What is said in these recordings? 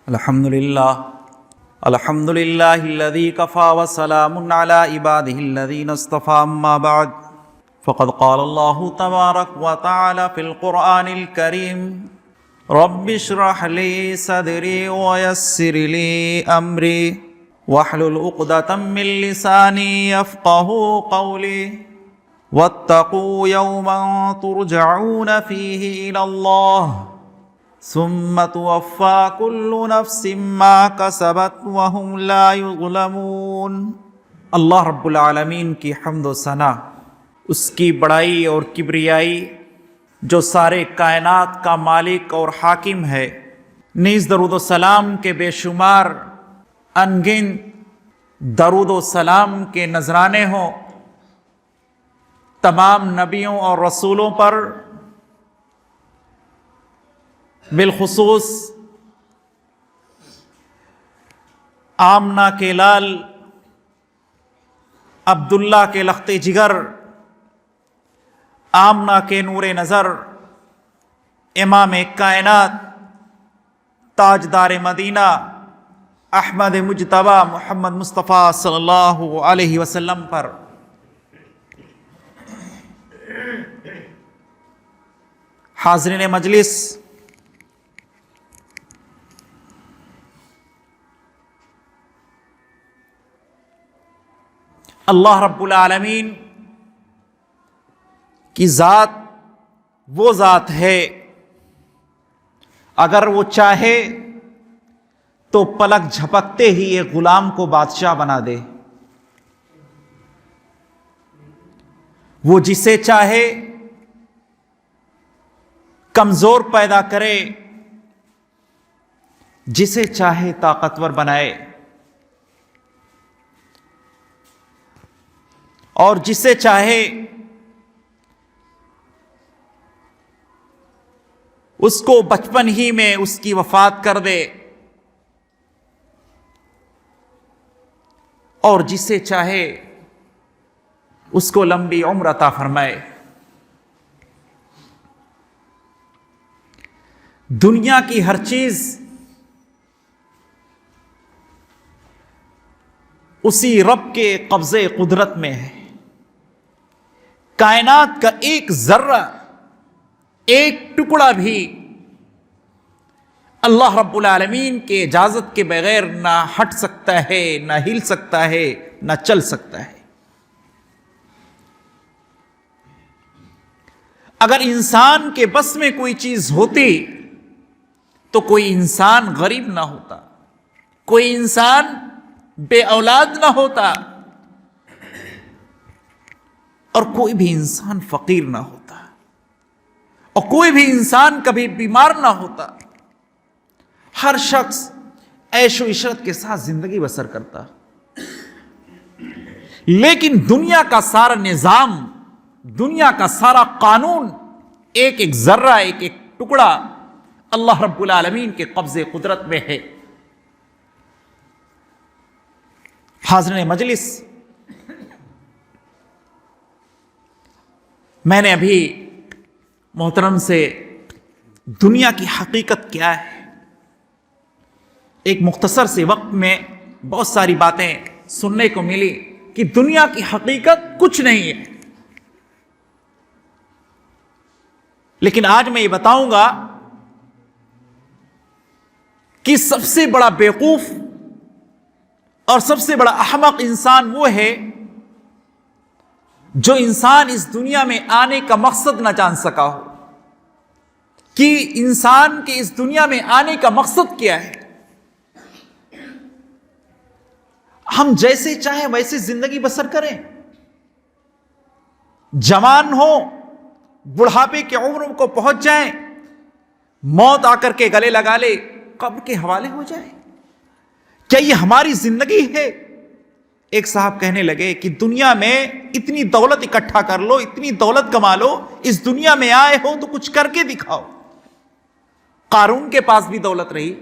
الحمد لله الذي كفى وسلام على عباده الذين اصطفى. أما بعد فقد قال الله تبارك وتعالى في القرآن الكريم: رب اشرح لي صدري ويسر لي أمري واحلل عقدة من لساني يفقهوا قولي واتقوا يوما ترجعون فيه إلى الله ثم توفى كل نفس ما كسبت وهم لا يظلمون. اللہ رب العالمین کی حمد و ثنا، اس کی بڑائی اور کبریائی جو سارے کائنات کا مالک اور حاکم ہے، نیز درود و سلام کے بے شمار انگن درود و سلام کے نذرانے ہوں تمام نبیوں اور رسولوں پر، بالخصوص آمنہ کے لال عبداللہ کے لخت جگر، آمنہ کے نور نظر، امام کائنات، تاجدار مدینہ، احمد مجتبی محمد مصطفیٰ صلی اللہ علیہ وسلم پر. حاضرین مجلس، اللہ رب العالمین کی ذات وہ ذات ہے، اگر وہ چاہے تو پلک جھپکتے ہی ایک غلام کو بادشاہ بنا دے. وہ جسے چاہے کمزور پیدا کرے، جسے چاہے طاقتور بنائے، اور جسے چاہے اس کو بچپن ہی میں اس کی وفات کر دے، اور جسے چاہے اس کو لمبی عمر عطا فرمائے. دنیا کی ہر چیز اسی رب کے قبضے قدرت میں ہے. کائنات کا ایک ذرہ، ایک ٹکڑا بھی اللہ رب العالمین کے اجازت کے بغیر نہ ہٹ سکتا ہے، نہ ہل سکتا ہے، نہ چل سکتا ہے. اگر انسان کے بس میں کوئی چیز ہوتی تو کوئی انسان غریب نہ ہوتا، کوئی انسان بے اولاد نہ ہوتا، اور کوئی بھی انسان فقیر نہ ہوتا، اور کوئی بھی انسان کبھی بیمار نہ ہوتا. ہر شخص عیش و عشرت کے ساتھ زندگی بسر کرتا. لیکن دنیا کا سارا نظام، دنیا کا سارا قانون، ایک ایک ذرہ، ایک ایک ٹکڑا اللہ رب العالمین کے قبضے قدرت میں ہے. حاضرین مجلس، میں نے ابھی محترم سے دنیا کی حقیقت کیا ہے، ایک مختصر سے وقت میں بہت ساری باتیں سننے کو ملی کہ دنیا کی حقیقت کچھ نہیں ہے. لیکن آج میں یہ بتاؤں گا کہ سب سے بڑا بیوقوف اور سب سے بڑا احمق انسان وہ ہے جو انسان اس دنیا میں آنے کا مقصد نہ جان سکا ہو، کہ انسان کے اس دنیا میں آنے کا مقصد کیا ہے. ہم جیسے چاہیں ویسے زندگی بسر کریں، جوان ہو، بڑھاپے کی عمر کو پہنچ جائیں، موت آ کر کے گلے لگا لے، قبر کے حوالے ہو جائے. کیا یہ ہماری زندگی ہے؟ ایک صاحب کہنے لگے کہ دنیا میں اتنی دولت اکٹھا کر لو، اتنی دولت کما لو، اس دنیا میں آئے ہو تو کچھ کر کے دکھاؤ. قارون کے پاس بھی دولت رہی،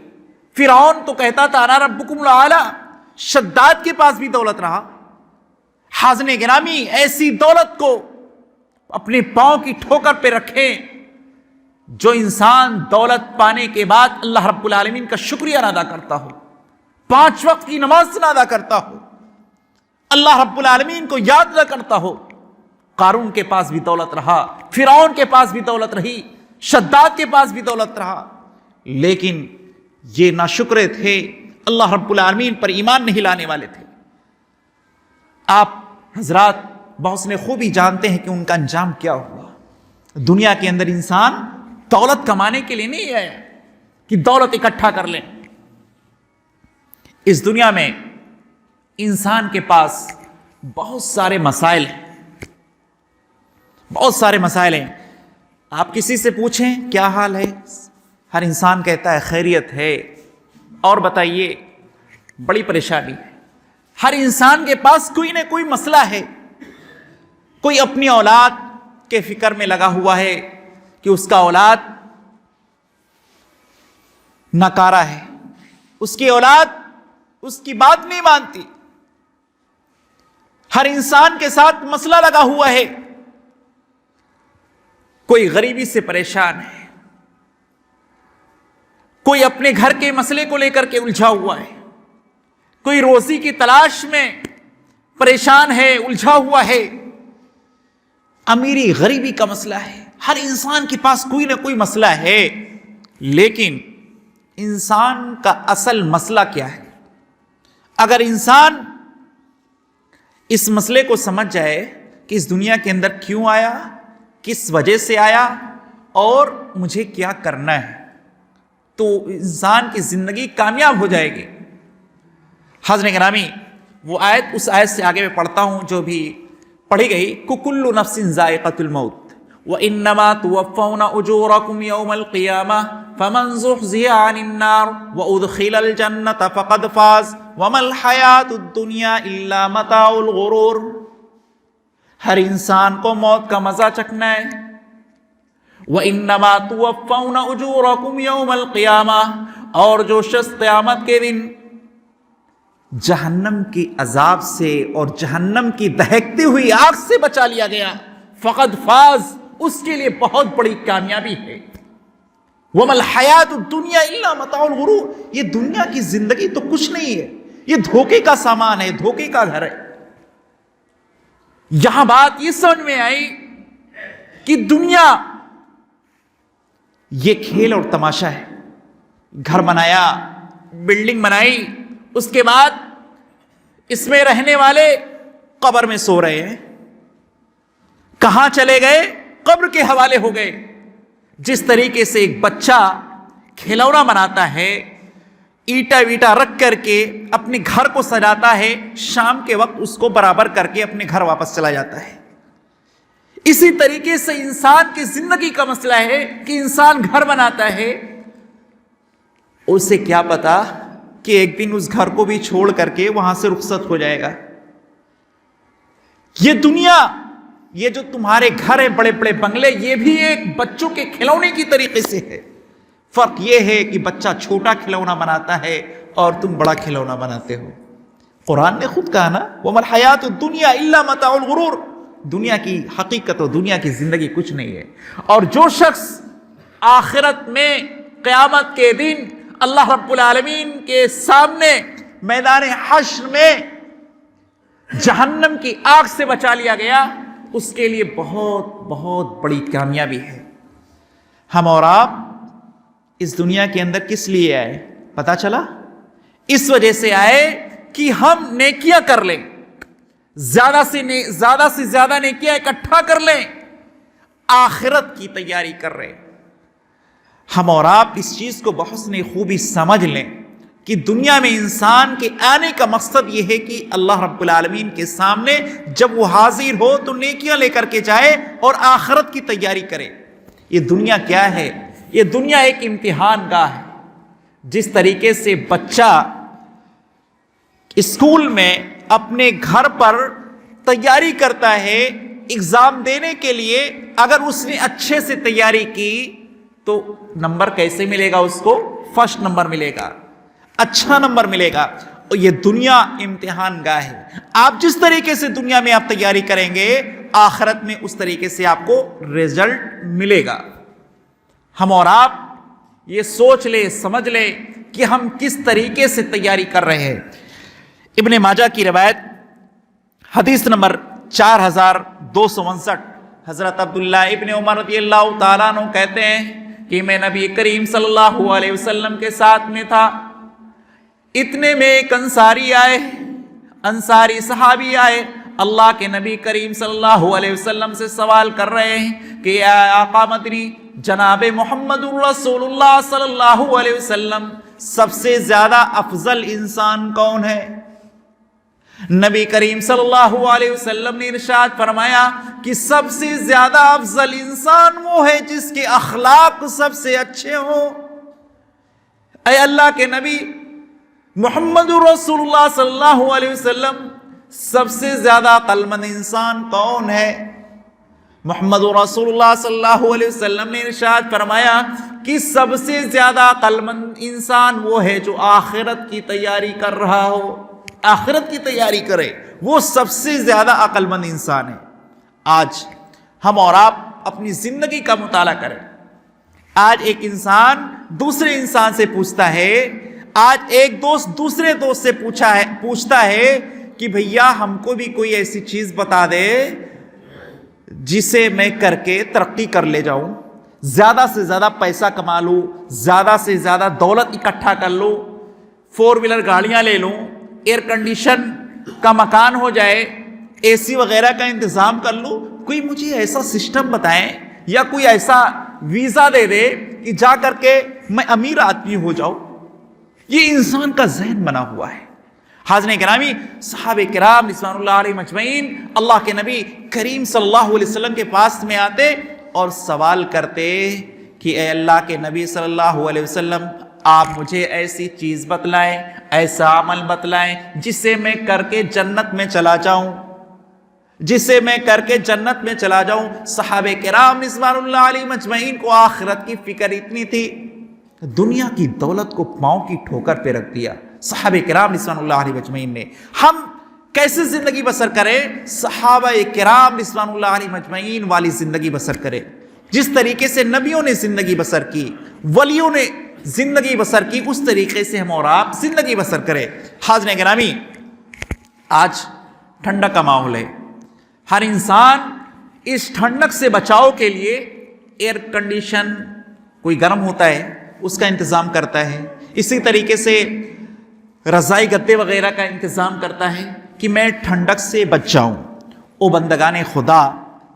فرعون تو کہتا تھا انا ربکم الاعلی، شداد کے پاس بھی دولت رہا. حاضرین گرامی، ایسی دولت کو اپنے پاؤں کی ٹھوکر پہ رکھیں جو انسان دولت پانے کے بعد اللہ رب العالمین کا شکریہ نہ ادا کرتا ہو، 5 وقت کی نماز نہ ادا کرتا ہو، اللہ رب العالمین کو یاد نہ کرتا ہو. قارون کے پاس بھی دولت رہا، فرعون کے پاس بھی دولت رہی، شداد کے پاس بھی دولت رہا، لیکن یہ ناشکرے تھے، اللہ رب العالمین پر ایمان نہیں لانے والے تھے. آپ حضرات بحسن خوبی جانتے ہیں کہ ان کا انجام کیا ہوا. دنیا کے اندر انسان دولت کمانے کے لیے نہیں آیا کہ دولت اکٹھا کر لیں. اس دنیا میں انسان کے پاس بہت سارے مسائل ہیں، بہت سارے مسائل ہیں. آپ کسی سے پوچھیں کیا حال ہے، ہر انسان کہتا ہے خیریت ہے. اور بتائیے، بڑی پریشانی ہے. ہر انسان کے پاس کوئی نہ کوئی مسئلہ ہے. کوئی اپنی اولاد کے فکر میں لگا ہوا ہے کہ اس کا اولاد ناکارہ ہے، اس کی اولاد اس کی بات نہیں مانتی. ہر انسان کے ساتھ مسئلہ لگا ہوا ہے. کوئی غریبی سے پریشان ہے، کوئی اپنے گھر کے مسئلے کو لے کر کے الجھا ہوا ہے، کوئی روزی کی تلاش میں پریشان ہے، الجھا ہوا ہے. امیری غریبی کا مسئلہ ہے. ہر انسان کے پاس کوئی نہ کوئی مسئلہ ہے. لیکن انسان کا اصل مسئلہ کیا ہے؟ اگر انسان اس مسئلے کو سمجھ جائے کہ اس دنیا کے اندر کیوں آیا، کس وجہ سے آیا اور مجھے کیا کرنا ہے، تو انسان کی زندگی کامیاب ہو جائے گی. حضرت گرامی، وہ آیت، اس آیت سے آگے میں پڑھتا ہوں جو بھی پڑھی گئی، کُلُّ نَفْسٍ ذَائِقَةُ الْمَوْتِ وَإِنَّمَا تُوَفَّوْنَ أُجُورَكُمْ يَوْمَ الْقِيَامَةِ فَمَنْ زُحْزِحَ عَنِ النَّارِ وَأُدْخِلَ الْجَنَّةَ فَقَدْ فَازَ وَمَا الْحَيَاةُ الدُّنْيَا إِلَّا مَتَاعُ الْغُرُورِ. ہر انسان کو موت کا مزہ چکھنا ہے. وَإِنَّمَا تُوَفَّوْنَ أُجُورَكُمْ يَوْمَ الْقِيَامَةِ، اور جو شخص قیامت کے دن جہنم کی عذاب سے اور جہنم کی دہکتی ہوئی آگ سے بچا لیا گیا، فقد فاز، اس کے لیے بہت بڑی کامیابی ہے. وَمَا الْحَيَاةُ الدُّنْيَا إِلَّا مَتَاعُ الْغُرُورِ. یہ دنیا کی زندگی تو کچھ نہیں ہے، یہ دھوکے کا سامان ہے، دھوکے کا گھر ہے. یہاں بات یہ سمجھ میں آئی کہ دنیا یہ کھیل اور تماشا ہے. گھر بنایا، بلڈنگ بنائی، اس کے بعد اس میں رہنے والے قبر میں سو رہے ہیں. کہاں چلے گئے؟ قبر کے حوالے ہو گئے. جس طریقے سے ایک بچہ کھلونا بناتا ہے، اینٹا ویٹا رکھ کر کے اپنے گھر کو سجاتا ہے، شام کے وقت اس کو برابر کر کے اپنے گھر واپس چلا جاتا ہے. اسی طریقے سے انسان کی زندگی کا مسئلہ ہے کہ انسان گھر بناتا ہے، اسے کیا پتا کہ ایک دن اس گھر کو بھی چھوڑ کر کے وہاں سے رخصت ہو جائے گا. یہ دنیا، یہ جو تمہارے گھر ہیں، بڑے بڑے بنگلے، یہ بھی ایک بچوں کے کھلونے کی طریقے سے ہے. فرق یہ ہے کہ بچہ چھوٹا کھلونا بناتا ہے اور تم بڑا کھلونا بناتے ہو. قرآن نے خود کہا نا، وَمَا الْحَيَاةُ الدُّنْيَا إِلَّا مَتَاعُ الْغُرُورِ. دنیا کی حقیقت و دنیا کی زندگی کچھ نہیں ہے. اور جو شخص آخرت میں قیامت کے دن اللہ رب العالمین کے سامنے میدان حشر میں جہنم کی آگ سے بچا لیا گیا، اس کے لیے بہت بہت بڑی کامیابی ہے. ہم اور آپ اس دنیا کے اندر کس لیے آئے پتا چلا؟ اس وجہ سے آئے کہ ہم نیکیاں کر لیں، زیادہ سے زیادہ نیکیاں اکٹھا کر لیں، آخرت کی تیاری کر رہے. ہم اور آپ اس چیز کو بحسن خوبی سمجھ لیں کہ دنیا میں انسان کے آنے کا مقصد یہ ہے کہ اللہ رب العالمین کے سامنے جب وہ حاضر ہو تو نیکیاں لے کر کے جائے اور آخرت کی تیاری کرے. یہ دنیا کیا ہے؟ یہ دنیا ایک امتحان گاہ ہے. جس طریقے سے بچہ اسکول میں اپنے گھر پر تیاری کرتا ہے ایگزام دینے کے لیے، اگر اس نے اچھے سے تیاری کی تو نمبر کیسے ملے گا؟ اس کو فرسٹ نمبر ملے گا، اچھا نمبر ملے گا. اور یہ دنیا امتحان گاہ ہے. آپ جس طریقے سے دنیا میں آپ تیاری کریں گے، آخرت میں اس طریقے سے آپ کو رزلٹ ملے گا. ہم اور آپ یہ سوچ لے سمجھ لے کہ ہم کس طریقے سے تیاری کر رہے ہیں۔ ابن ماجہ کی روایت حدیث نمبر 4259، حضرت عبداللہ ابن عمر رضی اللہ تعالیٰ عنہ کہتے ہیں کہ میں نبی کریم صلی اللہ علیہ وسلم کے ساتھ میں تھا، اتنے میں ایک انصاری صحابی آئے، اللہ کے نبی کریم صلی اللہ علیہ وسلم سے سوال کر رہے ہیں کہ یا آقا مدنی، جناب محمد رسول اللہ صلی اللہ علیہ وسلم سب سے زیادہ افضل انسان کون ہے؟ نبی کریم صلی اللہ علیہ وسلم نے ارشاد فرمایا کہ سب سے زیادہ افضل انسان وہ ہے جس کے اخلاق سب سے اچھے ہوں۔ اے اللہ کے نبی محمد رسول اللہ صلی اللہ علیہ وسلم سب سے زیادہ عقل مند انسان کون ہے؟ محمد رسول اللہ صلی اللہ علیہ وسلم نے ارشاد فرمایا کہ سب سے زیادہ عقل مند انسان وہ ہے جو آخرت کی تیاری کر رہا ہو، آخرت کی تیاری کرے، وہ سب سے زیادہ عقل مند انسان ہے۔ آج ہم اور آپ اپنی زندگی کا مطالعہ کریں۔ آج ایک انسان دوسرے انسان سے پوچھتا ہے، آج ایک دوست دوسرے دوست سے پوچھتا ہے کہ بھیا ہم کو بھی کوئی ایسی چیز بتا دے جسے میں کر کے ترقی کر لے جاؤں، زیادہ سے زیادہ پیسہ کما لوں، زیادہ سے زیادہ دولت اکٹھا کر لوں، 4 ویلر گاڑیاں لے لوں، ایئر کنڈیشن کا مکان ہو جائے، اے سی وغیرہ کا انتظام کر لوں۔ کوئی مجھے ایسا سسٹم بتائیں یا کوئی ایسا ویزا دے دے کہ جا کر کے میں امیر آدمی ہو جاؤں۔ یہ انسان کا ذہن بنا ہوا ہے۔ حاضرین گرامی، صحابہ کرام رضوان اللہ علیہم اجمعین اللہ کے نبی کریم صلی اللہ علیہ وسلم کے پاس میں آتے اور سوال کرتے کہ اے اللہ کے نبی صلی اللہ علیہ وسلم، آپ مجھے ایسی چیز بتلائیں، ایسا عمل بتلائیں جسے میں کر کے جنت میں چلا جاؤں، جسے میں کر کے جنت میں چلا جاؤں۔ صحابہ کرام رضوان اللہ علیہم اجمعین کو آخرت کی فکر اتنی تھی، دنیا کی دولت کو پاؤں کی ٹھوکر پہ رکھ دیا صحابہ کرام رضوان اللہ علیہ اجمعین نے۔ ہم کیسے زندگی بسر کریں؟ صحابہ کرام رضوان اللہ علیہ اجمعین والی زندگی بسر کریں، جس طریقے سے نبیوں نے زندگی بسر کی، ولیوں نے زندگی بسر کی، اس طریقے سے ہم اور آپ زندگی بسر کریں۔ حاضرین گرامی، آج ٹھنڈک کا ماحول ہے، ہر انسان اس ٹھنڈک سے بچاؤ کے لیے ایئر کنڈیشن، کوئی گرم ہوتا ہے اس کا انتظام کرتا ہے، اسی طریقے سے رضائی گدے وغیرہ کا انتظام کرتا ہے کہ میں ٹھنڈک سے بچ جاؤں۔ او بندگان خدا،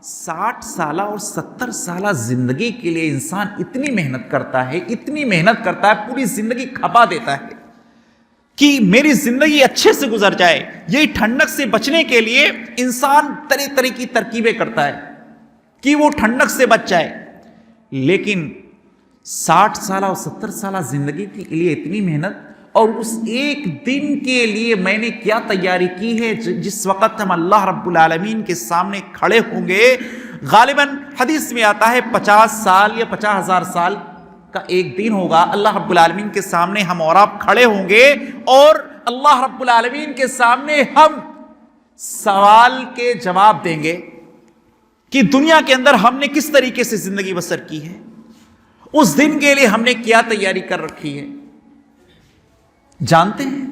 60 سالہ اور 70 سالہ زندگی کے لیے انسان اتنی محنت کرتا ہے، اتنی محنت کرتا ہے، پوری زندگی کھپا دیتا ہے کہ میری زندگی اچھے سے گزر جائے۔ یہی ٹھنڈک سے بچنے کے لیے انسان طرح طرح کی ترکیبیں کرتا ہے کہ وہ ٹھنڈک سے بچ جائے، لیکن 60 سالہ اور 70 سالہ زندگی کے لیے اتنی محنت، اور اس ایک دن کے لیے میں نے کیا تیاری کی ہے جس وقت ہم اللہ رب العالمین کے سامنے کھڑے ہوں گے۔ غالباً حدیث میں آتا ہے 50 سال یا 50,000 سال کا ایک دن ہوگا، اللہ رب العالمین کے سامنے ہم اور آپ کھڑے ہوں گے، اور اللہ رب العالمین کے سامنے ہم سوال کے جواب دیں گے کہ دنیا کے اندر ہم نے کس طریقے سے زندگی بسر کی ہے، اس دن کے لیے ہم نے کیا تیاری کر رکھی ہے۔ جانتے ہیں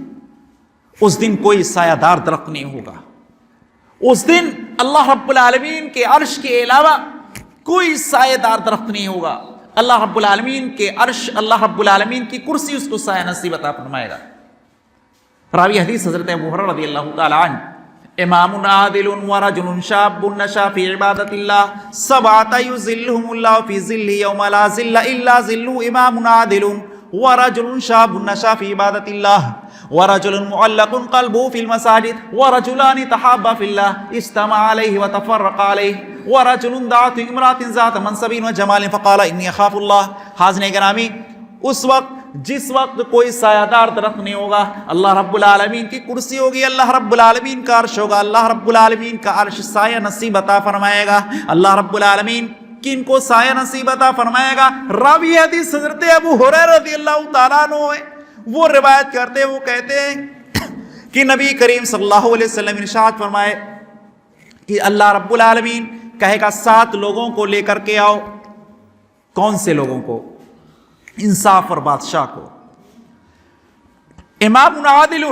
اس دن کوئی سایہ دار درخت نہیں ہوگا، اس دن اللہ رب العالمین کے عرش کے علاوہ کوئی سایہ دار درخت نہیں ہوگا۔ اللہ رب العالمین کے عرش، اللہ رب العالمین کی کرسی اس کو سایہ نصیب عطا فرمائے گا۔ راوی حدیث حضرت ابو ہریرہ رضی اللہ تعالی عنہ، امام عادل ورجل شاب نشا فی عبادت اللہ سبعۃ یظلهم اللہ فی ظلہ یوم لا ظل الا ظلہ، امام عادل ورجل شاب نشا فی عبادت اللہ ورجل معلق قلبه فی المساجد ورجلان تحابا فی اللہ اجتمع علیہ وتفرق علیہ ورجل دعت امرأة ذات منصب وجمال فقال انی اخاف اللہ۔ حاضرین گرامی، اس وقت جس وقت کوئی سایہ دار درخت نہیں ہوگا، اللہ رب العالمین کی کرسی ہوگی، اللہ رب العالمین کا عرش ہوگا، اللہ رب العالمین کا عرش سایہ نصیب عطا فرمائے گا۔ اللہ رب العالمین کن کو سایہ نصیب عطا فرمائے گا؟ راوی حدیث حضرت ابو ہریرہ رضی اللہ تعالیٰ عنہ ہے، وہ روایت کرتے، وہ کہتے ہیں کہ نبی کریم صلی اللہ علیہ وسلم ارشاد فرمائے کہ اللہ رب العالمین کہے گا 7 لوگوں کو لے کر کے آؤ، کون سے لوگوں کو؟ انصاف اور بادشاہ کو۔ امام عادل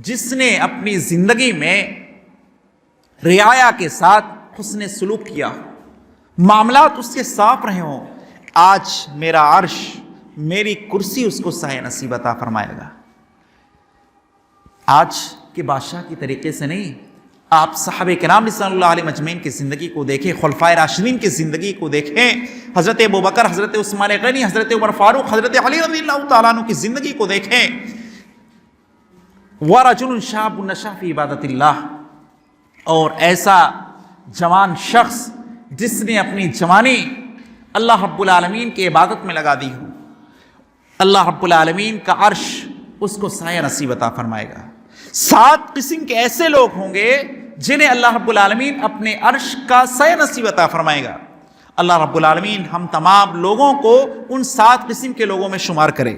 جس نے اپنی زندگی میں رعایا کے ساتھ حسن سلوک کیا، معاملات اس کے صاف رہے ہوں، آج میرا عرش، میری کرسی اس کو سایہ نصیب عطا فرمائے گا۔ آج کے بادشاہ کی طریقے سے نہیں، آپ صحابہ کرام رضوان اللہ علیہ مجمعین کی زندگی کو دیکھیں، خلفائے راشدین کی زندگی کو دیکھیں، حضرت ابوبکر، حضرت عثمان غنی، حضرت عمر فاروق، حضرت علی رضی اللہ تعالیٰ عنہ کی زندگی کو دیکھیں۔ وَرَجُلٌ شَابٌ نَشَأَ فِي عِبَادَةِ اللَّهِ، اور ایسا جوان شخص جس نے اپنی جوانی اللہ رب العالمین کی عبادت میں لگا دی ہو، اللہ رب العالمین کا عرش اس کو سایہ نصیب عطا فرمائے گا۔ 7 قسم کے ایسے لوگ ہوں گے جنہیں اللہ رب العالمین اپنے عرش کا سایہ نصیب عطا فرمائے گا۔ اللہ رب العالمین ہم تمام لوگوں کو ان 7 قسم کے لوگوں میں شمار کرے،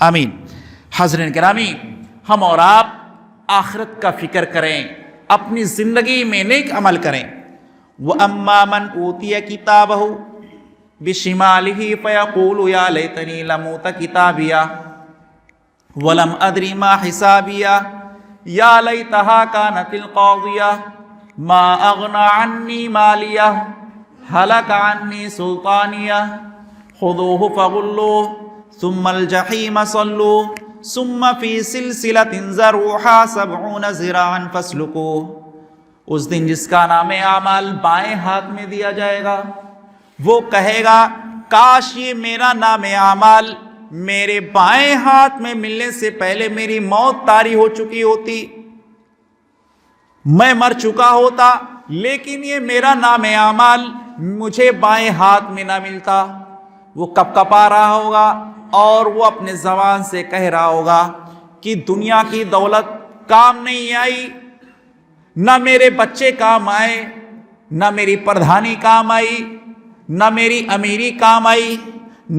آمین۔ حاضرین گرامی، ہم اور آپ آخرت کا فکر کریں، اپنی زندگی میں نیک عمل کریں۔ وَأَمَّا مَنْ أُوتِيَ كِتَابَهُ بِشِمَالِهِ فَيَقُولُ يَا لَيْتَنِي لَمْ أُوتَ كِتَابِيَهْ وَلَمْ أَدْرِ مَا حِسَابِيَهْ يَا لَيْتَهَا كَانَتِ الْقَاضِيَةَ مَا أَغْنَى عَنِّي مَالِيَهْ هَلَكَ عَنِّي سُلْطَانِيَهْ خُذُوهُ فَغُلُّوهُ ثُمَّ الْجَحِيمَ صَلُّوهُ ثُمَّ فِي سِلْسِلَةٍ ذَرْعُهَا 70 ذِرَاعًا فَاسْلُكُوهُ۔ اس دن جس کا نام اعمال بائیں ہاتھ میں دیا جائے گا، وہ کہے گا کاش یہ میرا نام اعمال میرے بائیں ہاتھ میں ملنے سے پہلے میری موت طاری ہو چکی ہوتی، میں مر چکا ہوتا، لیکن یہ میرا نام اعمال مجھے بائیں ہاتھ میں نہ ملتا۔ وہ کپ کپا رہا ہوگا اور وہ اپنے زبان سے کہہ رہا ہوگا کہ دنیا کی دولت کام نہیں آئی، نہ میرے بچے کام آئے، نہ میری پردھانی کام آئی، نہ میری امیری کام آئی،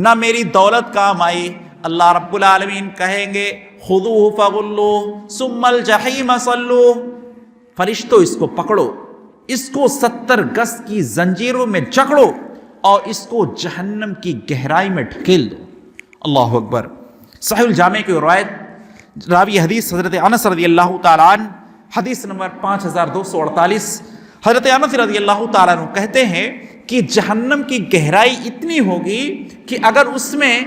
نہ میری دولت کام آئی۔ اللہ رب العالمین کہیں گے خذوہ فغلوہ ثم الجحیم صلوہ، فرشتوں اس کو پکڑو، اس کو 70 گز کی زنجیروں میں جکڑو اور اس کو جہنم کی گہرائی میں ڈھکیل دو۔ اللہ اکبر۔ صحیح الجامع کی روایت، راوی حدیث حضرت انس رضی اللہ تعالیٰ عنہ، حدیث نمبر 5248، حضرت انس رضی اللہ تعالیٰ عنہ کہتے ہیں کہ جہنم کی گہرائی اتنی ہوگی کہ اگر اس میں،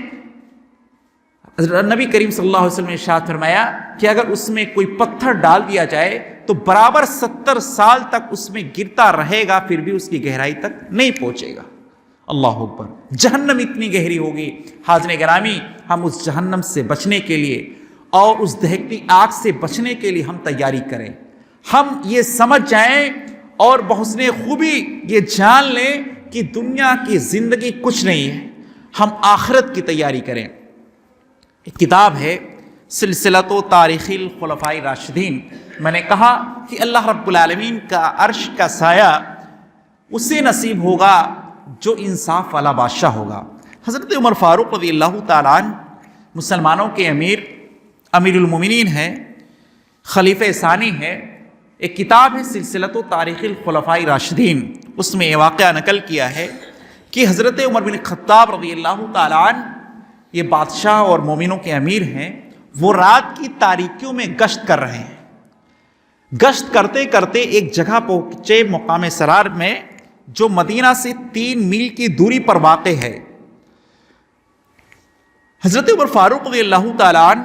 نبی کریم صلی اللہ علیہ وسلم نے ارشاد فرمایا کہ اگر اس میں کوئی پتھر ڈال دیا جائے تو برابر 70 سال تک اس میں گرتا رہے گا، پھر بھی اس کی گہرائی تک نہیں پہنچے گا۔ اللہ اکبر۔ جہنم اتنی گہری ہوگی۔ حاضرین گرامی، ہم اس جہنم سے بچنے کے لیے اور اس دہکتی آگ سے بچنے کے لیے ہم تیاری کریں، ہم یہ سمجھ جائیں اور بحسن خوبی یہ جان لیں کہ دنیا کی زندگی کچھ نہیں ہے، ہم آخرت کی تیاری کریں۔ ایک کتاب ہے سلسلۃ تاریخ الخلفاء راشدین، میں نے کہا کہ اللہ رب العالمین کا عرش کا سایہ اسے نصیب ہوگا جو انصاف والا بادشاہ ہوگا۔ حضرت عمر فاروق رضی اللہ تعالیٰ عنہ مسلمانوں کے امیر المومنین ہے، خلیفہ ثانی ہے۔ ایک کتاب ہے سلسلۃ تاریخ الخلفاء راشدین، اس میں یہ واقعہ نقل کیا ہے کہ حضرت عمر بن خطاب رضی اللہ تعالیٰ عنہ، یہ بادشاہ اور مومنوں کے امیر ہیں، وہ رات کی تاریکیوں میں گشت کر رہے ہیں۔ گشت کرتے کرتے ایک جگہ پہنچے مقام سرار میں، جو مدینہ سے 3 میل کی دوری پر واقع ہے۔ حضرت عمر فاروق رضی اللہ تعالیٰ عنہ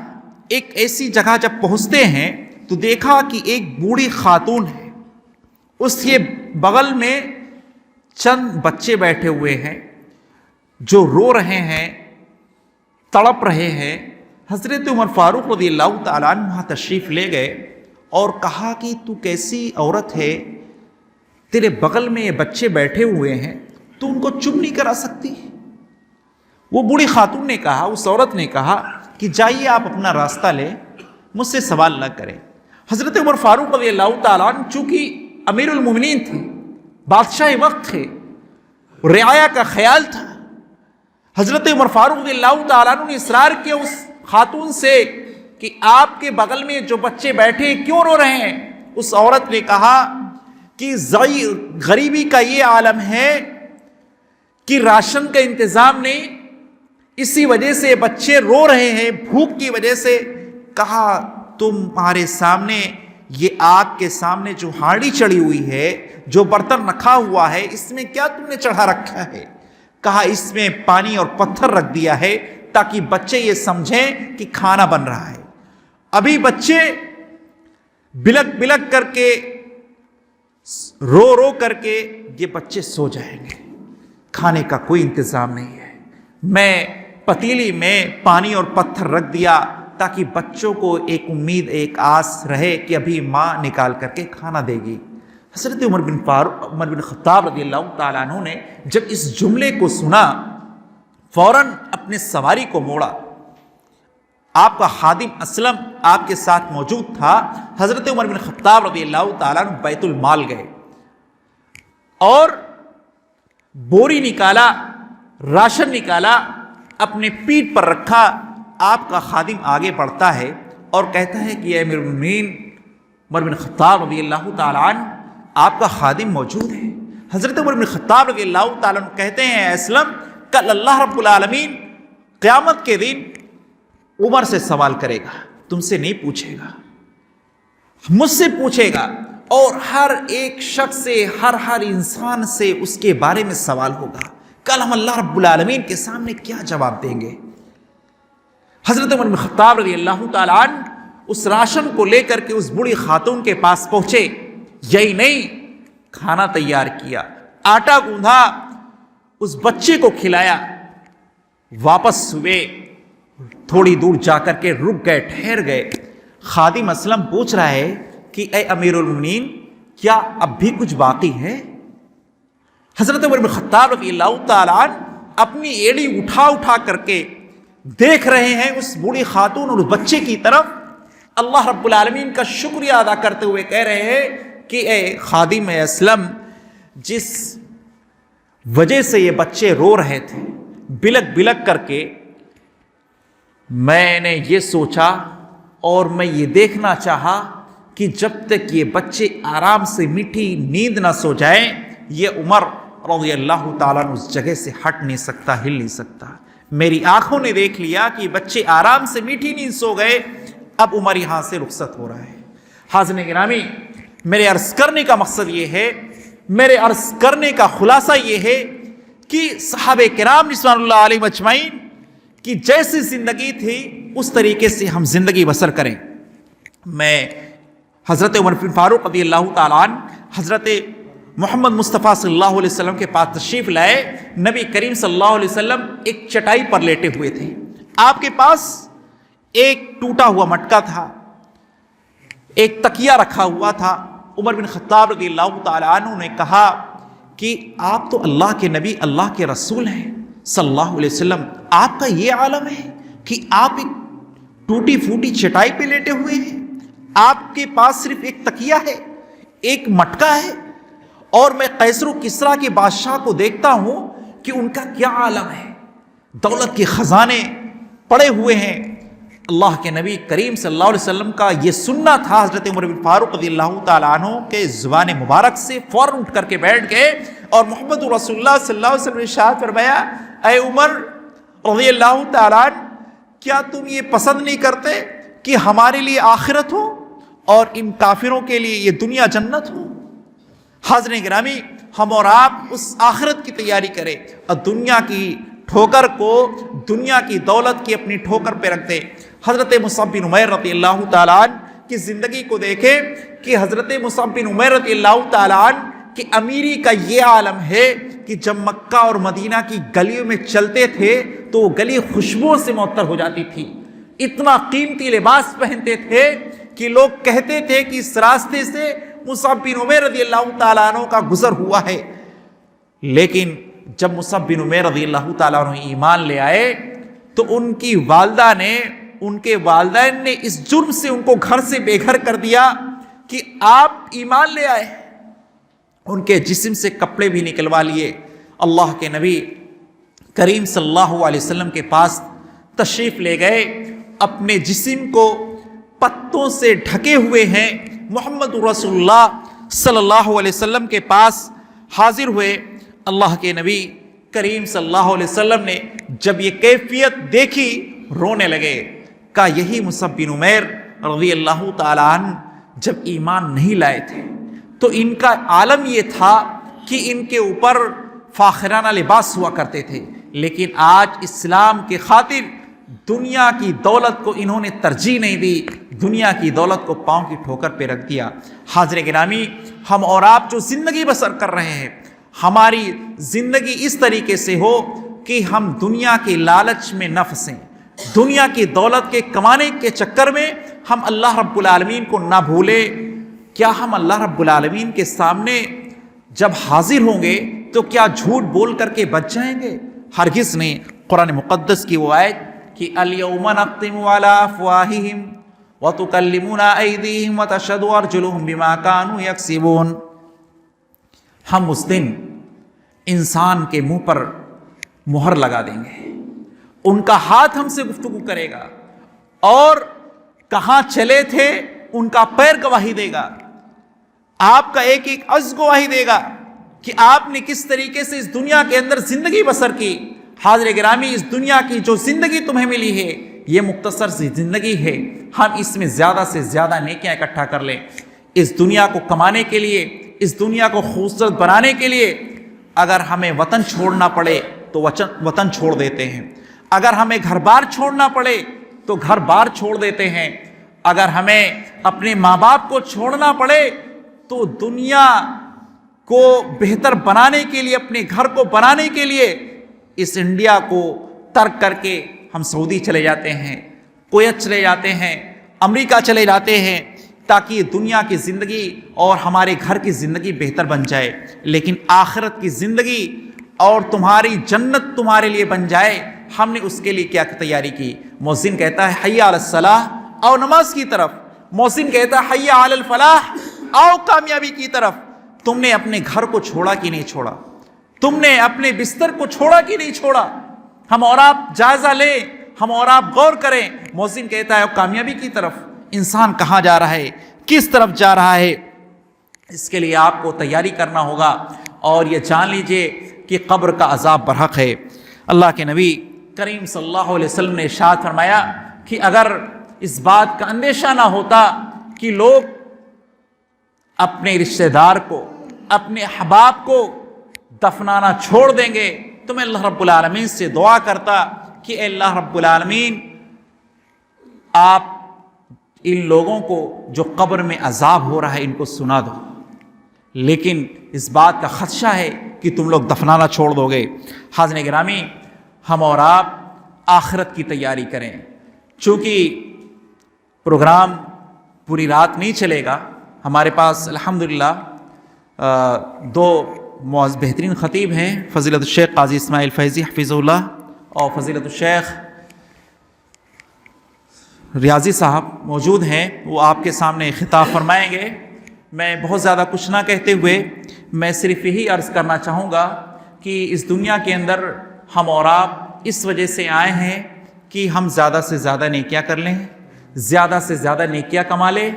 ایک ایسی جگہ جب پہنچتے ہیں تو دیکھا کہ ایک بوڑھی خاتون ہے، اس کے بغل میں چند بچے بیٹھے ہوئے ہیں جو رو رہے ہیں، تڑپ رہے ہیں۔ حضرت عمر فاروق رضی اللہ تعالیٰ عنہ وہاں تشریف لے گئے اور کہا کہ تو کیسی عورت ہے، تیرے بغل میں یہ بچے بیٹھے ہوئے ہیں، تو ان کو چپ نہیں کرا سکتی؟ وہ بوڑھی خاتون نے کہا، اس عورت نے کہا کہ جائیے آپ اپنا راستہ لیں، مجھ سے سوال نہ کریں۔ حضرت عمر فاروق رضی اللہ تعالیٰ عنہ چونکہ امیر المومنین تھے، بادشاہ وقت تھے، رعایا کا خیال تھا، حضرت عمر فاروق رضی اللہ تعالیٰ عنہ نے اصرار کیا اس خاتون سے کہ آپ کے بغل میں جو بچے بیٹھے کیوں رو رہے ہیں؟ اس عورت نے کہا کہ غریبی کا یہ عالم ہے کہ راشن کا انتظام نہیں، اسی وجہ سے بچے رو رہے ہیں بھوک کی وجہ سے۔ کہا تمہارے سامنے یہ آگ کے سامنے جو ہانڈی چڑھی ہوئی ہے، جو برتن رکھا ہوا ہے، اس میں کیا تم نے چڑھا رکھا ہے؟ کہا اس میں پانی اور پتھر رکھ دیا ہے تاکہ بچے یہ سمجھیں کہ کھانا بن رہا ہے۔ ابھی بچے بلک بلک کر کے، رو رو کر کے یہ بچے سو جائیں گے، کھانے کا کوئی انتظام نہیں ہے۔ میں پتیلی میں پانی اور پتھر رکھ دیا تاکہ بچوں کو ایک امید، ایک آس رہے کہ ابھی ماں نکال کر کے کھانا دے گی۔ حضرت عمر بن خطاب رضی اللہ تعالیٰ عنہ نے جب اس جملے کو سنا، فوراً اپنے سواری کو موڑا۔ آپ کا خادم اسلم آپ کے ساتھ موجود تھا۔ حضرت عمر بن خطاب رضی اللہ تعالیٰ عنہ بیت المال گئے اور بوری نکالا، راشن نکالا، اپنے پیٹھ پر رکھا۔ آپ کا خادم آگے بڑھتا ہے اور کہتا ہے کہ اے امیر المومنین عمر بن خطاب رضی اللہ تعالیٰ عنہ، آپ کا خادم موجود ہے۔ حضرت عمر بن خطاب رضی اللہ تعالیٰ عنہ کہتے ہیں اے اسلم، کل اللہ رب العالمین قیامت کے دن عمر سے سوال کرے گا، تم سے نہیں پوچھے گا، مجھ سے پوچھے گا، اور ہر ایک شخص سے، ہر انسان سے اس کے بارے میں سوال ہوگا۔ کل ہم اللہ رب العالمین کے سامنے کیا جواب دیں گے؟ حضرت عمر بن خطاب رضی اللہ تعالیٰ عنہ اس راشن کو لے کر کے اس بوڑھی خاتون کے پاس پہنچے، یہی نہیں، کھانا تیار کیا، آٹا گوندھا، اس بچے کو کھلایا، واپس ہوئے، تھوڑی دور جا کر کے رک گئے، ٹھہر گئے۔ خادم اسلم پوچھ رہا ہے کہ اے امیر المومنین، کیا اب بھی کچھ باقی ہے؟ حضرت عمر بن خطاب رضی اللہ تعالیٰ عنہ اپنی ایڑی اٹھا کر کے دیکھ رہے ہیں اس بوڑھی خاتون اور اس بچے کی طرف، اللہ رب العالمین کا شکریہ ادا کرتے ہوئے کہہ رہے ہیں کہ اے خادم اسلم، جس وجہ سے یہ بچے رو رہے تھے بلک بلک کر کے، میں نے یہ سوچا اور میں یہ دیکھنا چاہا کہ جب تک یہ بچے آرام سے میٹھی نیند نہ سو جائیں، یہ عمر رضی اللہ تعالیٰ عنہ اس جگہ سے ہٹ نہیں سکتا، ہل نہیں سکتا۔ میری آنکھوں نے دیکھ لیا کہ بچے آرام سے میٹھی نیند سو گئے، اب عمر یہاں سے رخصت ہو رہا ہے۔ حاضرین گرامی، میرے عرض کرنے کا مقصد یہ ہے، میرے عرض کرنے کا خلاصہ یہ ہے کہ صحابہ کرام رضوان اللہ علیہم اجمعین کی جیسی زندگی تھی اس طریقے سے ہم زندگی بسر کریں۔ میں حضرت عمر بن فاروق رضی اللہ تعالیٰ عنہ حضرت محمد مصطفیٰ صلی اللہ علیہ وسلم کے پاس تشریف لائے۔ نبی کریم صلی اللہ علیہ وسلم ایک چٹائی پر لیٹے ہوئے تھے، آپ کے پاس ایک ٹوٹا ہوا مٹکا تھا، ایک تکیہ رکھا ہوا تھا۔ عمر بن خطاب رضی اللہ تعالیٰ عنہ نے کہا کہ آپ تو اللہ کے نبی، اللہ کے رسول ہیں صلی اللہ علیہ وسلم، آپ کا یہ عالم ہے کہ آپ ایک ٹوٹی پھوٹی چٹائی پہ لیٹے ہوئے ہیں، آپ کے پاس صرف ایک تکیہ ہے، ایک مٹکا ہے، اور میں قیصر و کسریٰ کے بادشاہ کو دیکھتا ہوں کہ ان کا کیا عالم ہے، دولت کے خزانے پڑے ہوئے ہیں۔ اللہ کے نبی کریم صلی اللہ علیہ وسلم کا یہ سننا تھا، حضرت عمر بن فاروق رضی اللہ تعالیٰ عنہ کے زبان مبارک سے فوراً اٹھ کر کے بیٹھ گئے اور محمد رسول اللہ صلی اللہ علیہ وسلم نے ارشاد فرمایا، اے عمر رضی اللہ تعالیٰ عنہ، کیا تم یہ پسند نہیں کرتے کہ ہمارے لیے آخرت ہو اور ان کافروں کے لیے یہ دنیا جنت ہو؟ حاضرین گرامی، ہم اور آپ اس آخرت کی تیاری کریں اور دنیا کی ٹھوکر کو، دنیا کی دولت کی اپنی ٹھوکر پہ رکھ دیں۔ حضرت مصعب بن عمیر رضی اللہ تعالیٰ عنہ کی زندگی کو دیکھیں کہ حضرت مصعب بن عمیر رضی اللہ تعالیٰ عنہ کی امیری کا یہ عالم ہے کہ جب مکہ اور مدینہ کی گلیوں میں چلتے تھے تو وہ گلی خوشبو سے معطر ہو جاتی تھی، اتنا قیمتی لباس پہنتے تھے کہ لوگ کہتے تھے کہ اس راستے سے مصعب بن عمیر رضی اللہ تعالیٰ عنہ کا گزر ہوا ہے۔ لیکن جب مصعب بن عمیر رضی اللہ تعالیٰ عنہ ایمان لے آئے تو ان کی والدہ نے، ان کے والدین نے اس جرم سے ان کو گھر سے بے گھر کر دیا کہ آپ ایمان لے آئے۔ ان کے جسم سے کپڑے بھی نکلوا لیے۔ اللہ کے نبی کریم صلی اللہ علیہ وسلم کے پاس تشریف لے گئے، اپنے جسم کو پتوں سے ڈھکے ہوئے ہیں، محمد رسول اللہ صلی اللہ علیہ وسلم کے پاس حاضر ہوئے۔ اللہ کے نبی کریم صلی اللہ علیہ وسلم نے جب یہ کیفیت دیکھی رونے لگے. کہا یہی مصعب بن عمیر رضی اللہ تعالی عنہ جب ایمان نہیں لائے تھے تو ان کا عالم یہ تھا کہ ان کے اوپر فاخرانہ لباس ہوا کرتے تھے، لیکن آج اسلام کے خاطر دنیا کی دولت کو انہوں نے ترجیح نہیں دی، دنیا کی دولت کو پاؤں کی ٹھوکر پہ رکھ دیا. حاضر گرامی، ہم اور آپ جو زندگی بسر کر رہے ہیں، ہماری زندگی اس طریقے سے ہو کہ ہم دنیا کے لالچ میں نہ پھنسیں، دنیا کی دولت کے کمانے کے چکر میں ہم اللہ رب العالمین کو نہ بھولیں. کیا ہم اللہ رب العالمین کے سامنے جب حاضر ہوں گے تو کیا جھوٹ بول کر کے بچ جائیں گے؟ ہرگز نہیں. قرآن مقدس کی وہ آیت کہ الیوم نختم علی افواہہم وتکلمنا ایدیہم وتشہد ارجلہم بما کانوا یکسبون. ہم اس دن انسان کے منہ پر مہر لگا دیں گے، ان کا ہاتھ ہم سے گفتگو کرے گا، اور کہاں چلے تھے ان کا پیر گواہی دے گا، آپ کا ایک ایک عضو گواہی دے گا کہ آپ نے کس طریقے سے اس دنیا کے اندر زندگی بسر کی. حاضر گرامی، اس دنیا کی جو زندگی تمہیں ملی ہے یہ مختصر سی زندگی ہے، ہم اس میں زیادہ سے زیادہ نیکیاں اکٹھا کر لیں. اس دنیا کو کمانے کے لیے، اس دنیا کو خوبصورت بنانے کے لیے اگر ہمیں وطن چھوڑنا پڑے تو وطن چھوڑ دیتے ہیں، اگر ہمیں گھر بار چھوڑنا پڑے تو گھر بار چھوڑ دیتے ہیں، اگر ہمیں اپنے ماں باپ کو چھوڑنا پڑے تو دنیا کو بہتر بنانے کے لیے، اپنے گھر کو بنانے کے لیے اس انڈیا کو ترک کر کے ہم سعودی چلے جاتے ہیں، کویت چلے جاتے ہیں، امریکہ چلے جاتے ہیں، تاکہ یہ دنیا کی زندگی اور ہمارے گھر کی زندگی بہتر بن جائے. لیکن آخرت کی زندگی اور تمہاری جنت تمہارے لیے بن جائے، ہم نے اس کے لیے کیا تیاری کی؟ مؤذن کہتا ہے حی علی الصلاح، آؤ نماز کی طرف. مؤذن کہتا ہے حی علی الفلاح، آؤ کامیابی کی طرف. تم نے اپنے گھر کو چھوڑا کہ نہیں چھوڑا؟ تم نے اپنے بستر کو چھوڑا کہ نہیں چھوڑا؟ ہم اور آپ جائزہ لیں، ہم اور آپ غور کریں. مؤذن کہتا ہے کامیابی کی طرف. انسان کہاں جا رہا ہے، کس طرف جا رہا ہے؟ اس کے لیے آپ کو تیاری کرنا ہوگا، اور یہ جان لیجئے کہ قبر کا عذاب برحق ہے. اللہ کے نبی کریم صلی اللہ علیہ وسلم نے ارشاد فرمایا کہ اگر اس بات کا اندیشہ نہ ہوتا کہ لوگ اپنے رشتہ دار کو، اپنے احباب کو دفنانا چھوڑ دیں گے، تو میں اللہ رب العالمین سے دعا کرتا کہ اے اللہ رب العالمین، آپ ان لوگوں کو جو قبر میں عذاب ہو رہا ہے ان کو سنا دو. لیکن اس بات کا خدشہ ہے کہ تم لوگ دفنانا چھوڑ دو گے. حاضرین گرامی، ہم اور آپ آخرت کی تیاری کریں. چونکہ پروگرام پوری رات نہیں چلے گا، ہمارے پاس الحمدللہ دو بہترین خطیب ہیں، فضیلت الشیخ قاضی اسماعیل فیضی حفظہ اللہ اور فضیلت الشیخ ریاضی صاحب موجود ہیں. وہ آپ کے سامنے خطاب فرمائیں گے. میں بہت زیادہ کچھ نہ کہتے ہوئے میں صرف یہی عرض کرنا چاہوں گا کہ اس دنیا کے اندر ہم اور آپ اس وجہ سے آئے ہیں کہ ہم زیادہ سے زیادہ نیکیاں کر لیں، زیادہ سے زیادہ نیکیاں کما لیں،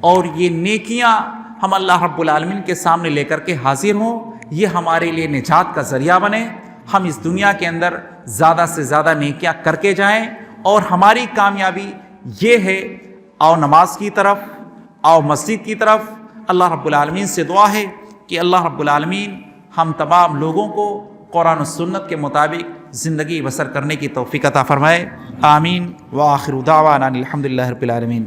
اور یہ نیکیاں ہم اللہ رب العالمین کے سامنے لے کر کے حاضر ہوں، یہ ہمارے لیے نجات کا ذریعہ بنے. ہم اس دنیا کے اندر زیادہ سے زیادہ نیکیاں کر کے جائیں، اور ہماری کامیابی یہ ہے، آؤ نماز کی طرف، آؤ مسجد کی طرف. اللہ رب العالمین سے دعا ہے کہ اللہ رب العالمین ہم تمام لوگوں کو قرآن و سنت کے مطابق زندگی بسر کرنے کی توفیق عطا فرمائے. آمین. وآخر دعوانا الحمدللہ رب العالمین.